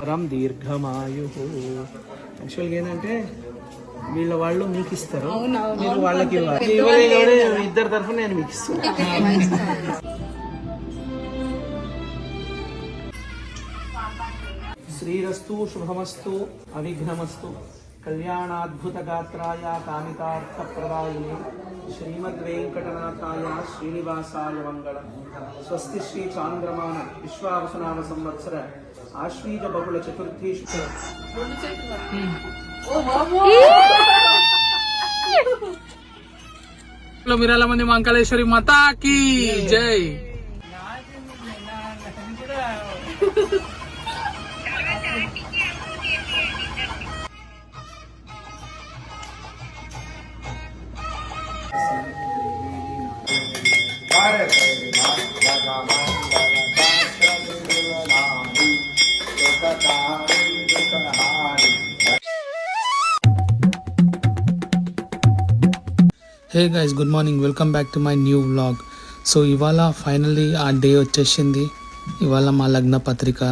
రం దీర్ఘమాయు. యాక్చువల్గా ఏంటంటే వీళ్ళ వాళ్ళు మీకు ఇస్తారు, మీరు వాళ్ళకి ఇవ్వాలి. ఇద్దరు తరఫున నేను మీకు ఇస్తాను. శ్రీరస్తు శుభమస్తు అవిఘ్నమస్తు కళ్యాణాద్భుత గాత్రాయ కామితార్థ ప్రదాయిని శ్రీమద్ వెంకటనాథాయ శ్రీనివాసాయ మంగళం. స్వస్తి శ్రీ చాంద్రమాన విశ్వావసునామ సంవత్సర ఆశ్వీజ బహుళ చతుర్థి మిరాల మంది మంకళేశ్వరి మాతాకి జై. Hey guys, good morning, welcome back to my new vlog. So ఇవాళ ఫైనల్లీ ఆ డే వచ్చేసింది. ఇవాళ మా లగ్న పత్రిక